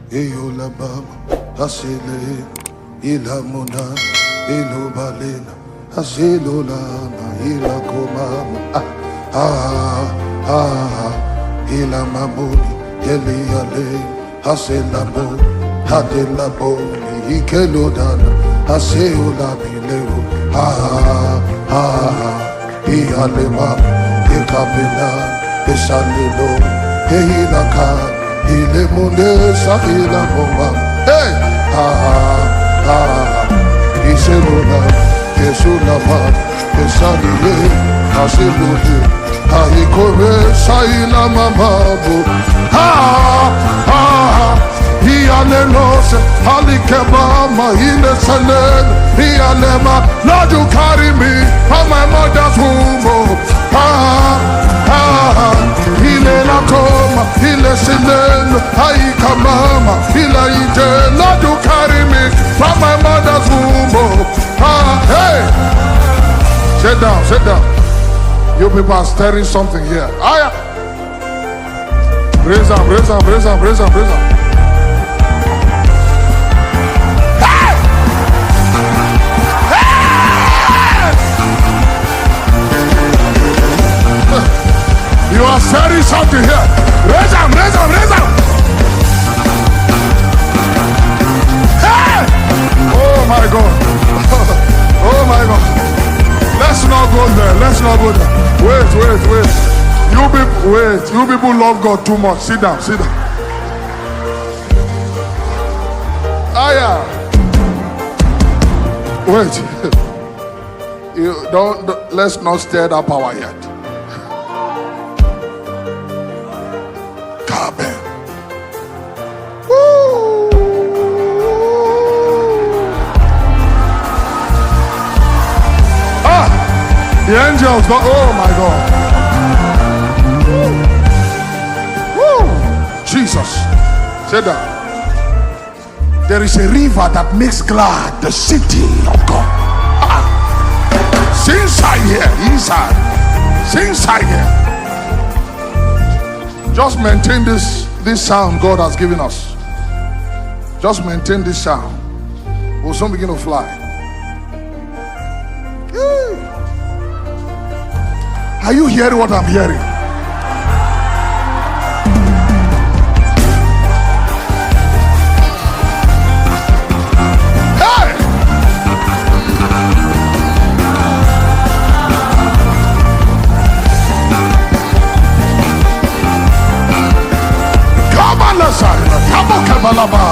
Eyola baba, asile, ilamuna, ilobalena, asilolana, ilakomama, ilamamuni, eliale, asilabo, hadelaboni, ikelodana, aseolabileo, ialema, ikabela, esalilo, eilaka. Ile munde sakila bomba, hey, iselula, esula ma, esaliye, aselule, aikore saila mamabu, ialelose, alikebama, ile selen, ialema, Lord you carry me from my mother's womb, ile la koma, ile sileno, aika mama, ile ije, Lord you carry me from my mother's womb. Hey, sit down, sit down. You people are stirring something here. Raise up, raise up, raise up, raise up, raise up. You are saying something here. Raise up, raise up, raise up. Hey! Oh my God. Oh my God. Let's not go there. Let's not go there. Wait, wait, wait. You people, wait. You people love God too much. Sit down, sit down. Wait. You don't. Let's not stir that power yet. The angels, oh my God. Woo. Jesus. Say that. There is a river that makes glad the city of God. See inside here, inside. See inside here. Just maintain this sound God has given us. Just maintain this sound. We'll soon begin to fly. Are you hearing what I'm hearing? Hey! Come on, let's come on, Kabalaba.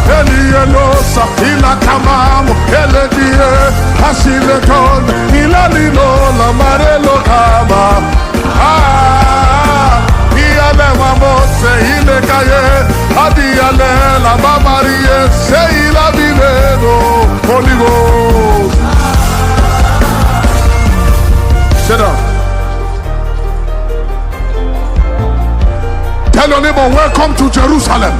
Elielosa ila kamamo eledie asile ton ila linola marelo kama iale mamose ile kaye adiale la mamarie se ila bileno Holy Ghost. Sit down. Tell your neighbor, welcome to Jerusalem.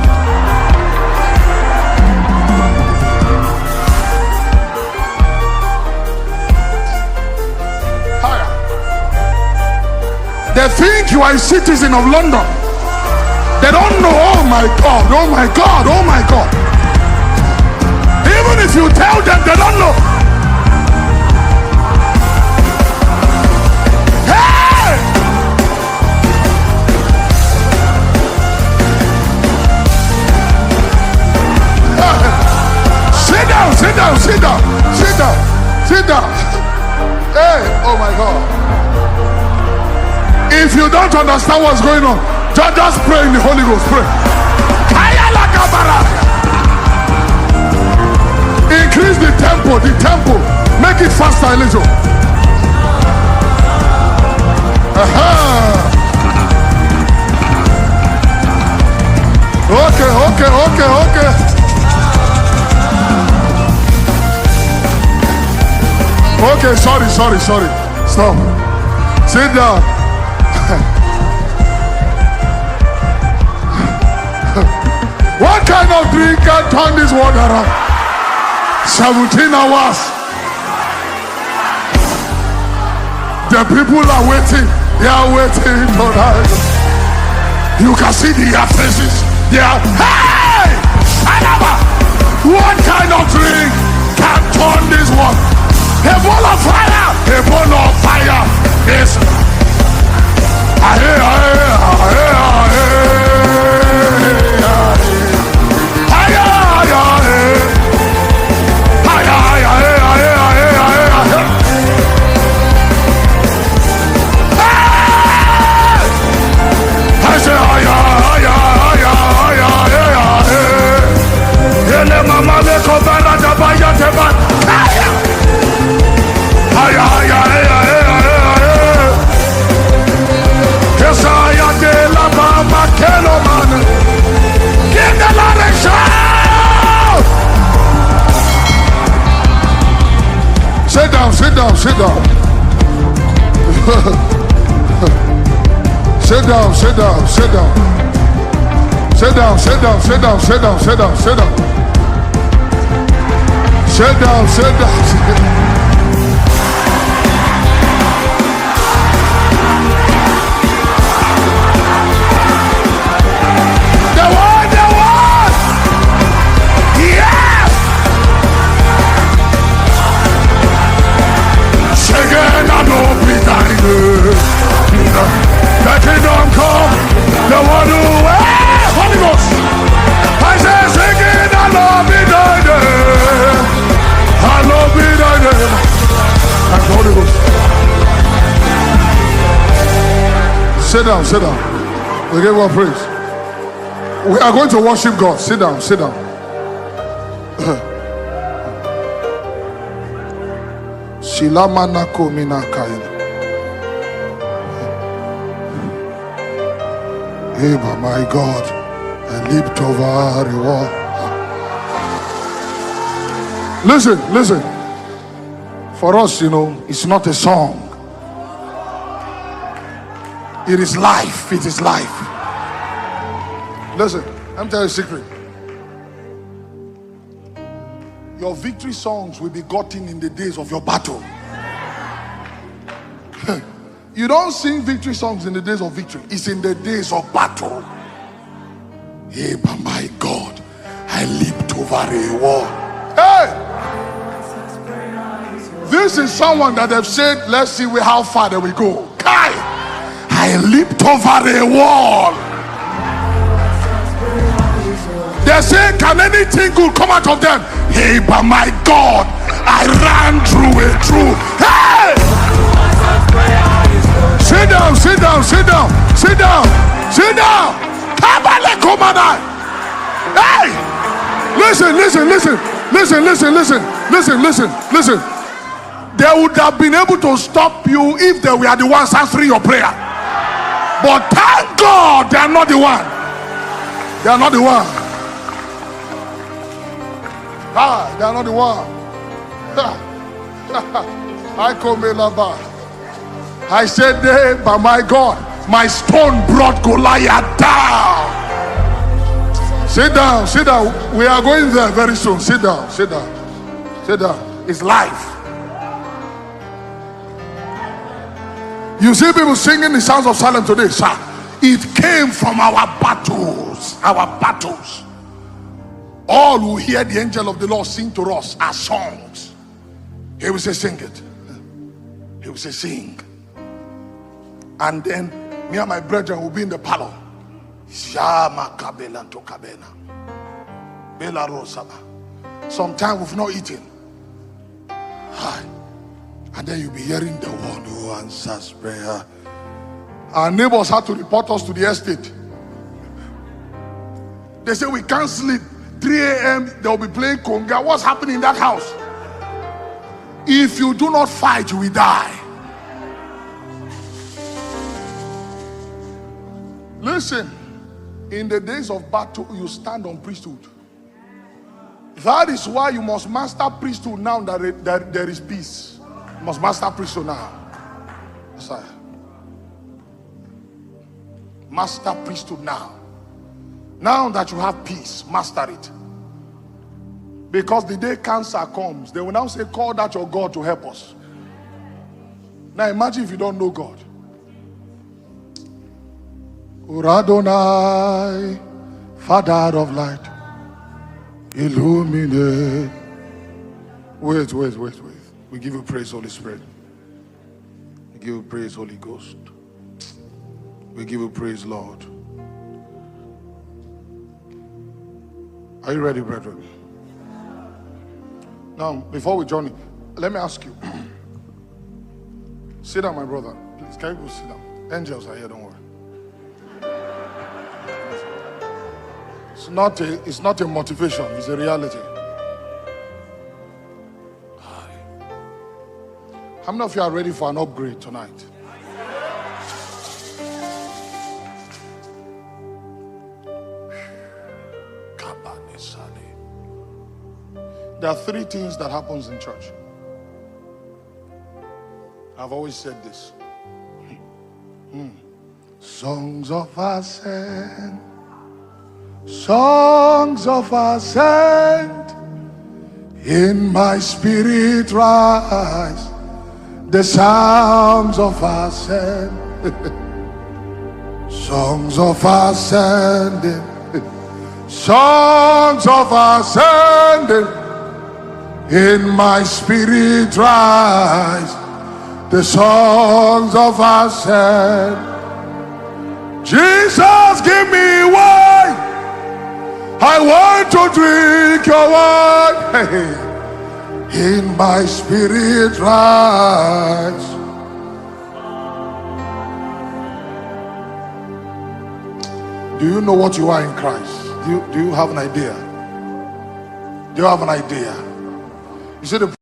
They think you are a citizen of London. They don't know, oh my God, oh my God, oh my God. Even if you tell them, they don't know. Hey! Sit down, sit down, sit down, sit down, sit down. Hey, oh my God. If you don't understand what's going on, just pray in the Holy Ghost. Pray. Increase the tempo, make it faster a little. Okay. Okay, sorry. Stop. Sit down. What kind of drink can turn this water around? 17 hours. The people are waiting. They are waiting tonight. You can see their faces. They are, hey! What kind of drink can turn this one? A ball of fire! A ball of fire! Yes. Sit down, sit down, sit down. Sit down, sit down, sit down. Sit down, sit down, sit down, sit down, sit down, sit down. Sit down, sit down, sit down. The kingdom come, the one who Holy Ghost. I say singing, I love me thy I love me thy and Holy Ghost. Sit down, sit down. We give God praise. We are going to worship God. Sit down, sit down. Shilamana komina kaina. Hey, my God, I leaped over the wall. Listen, listen. For us, you know, it's not a song. It is life. It is life. Listen, let me tell you a secret. Your victory songs will be gotten in the days of your battle. You don't sing victory songs in the days of victory. It's in the days of battle. Hey, but my God, I leaped over a wall. Hey! This is someone that have said, let's see how far they will go. Kai! I leaped over a wall. They say, can anything good come out of them? Hey, but my God, I ran through a troop. Hey! Sit down, sit down, sit down, sit down, sit down. Hey! Listen, listen, listen, listen, listen, listen, listen, listen, listen. They would have been able to stop you if they were the ones answering your prayer. But thank God they are not the one. They are not the one. They are not the one. I come lava. I said, hey, but my God, my stone brought Goliath down. Sit down, sit down. We are going there very soon. Sit down, sit down, sit down. It's life. You see people singing the sounds of Salem today, sir. It came from our battles. Our battles. All who hear the angel of the Lord sing to us are songs. He will say, sing it. He will say, sing. And then me and my brethren will be in the parlor. Sometimes we've not eaten. And then you'll be hearing the one who answers prayer. Our neighbors had to report us to the estate. They say we can't sleep. 3 a.m. they'll be playing conga. What's happening in that house? If you do not fight, you will die. Listen, in the days of battle, you stand on priesthood. That is why you must master priesthood now that there is peace. You must master priesthood now. Sorry. Master priesthood now. Now that you have peace, master it. Because the day cancer comes, they will now say, call that your God to help us. Now imagine if you don't know God. Uradonai, Father of light, illuminate. Wait. We give you praise, Holy Spirit. We give you praise, Holy Ghost. We give you praise, Lord. Are you ready, brethren? Now, before we journey, let me ask you. Sit down, my brother. Please, can you go sit down? Angels are here, don't worry. It's not a motivation, it's a reality. How many of you are ready for an upgrade tonight? There are three things that happens in church. I've always said this. Songs of ascent, songs of ascent, in my spirit rise, the sounds of ascent, songs of ascending, songs of ascending, in my spirit rise, the songs of ascent. Jesus, give me wine. I want to drink your wine. In my spirit rise. Do you know what you are in Christ? Do you have an idea? Do you have an idea? You see the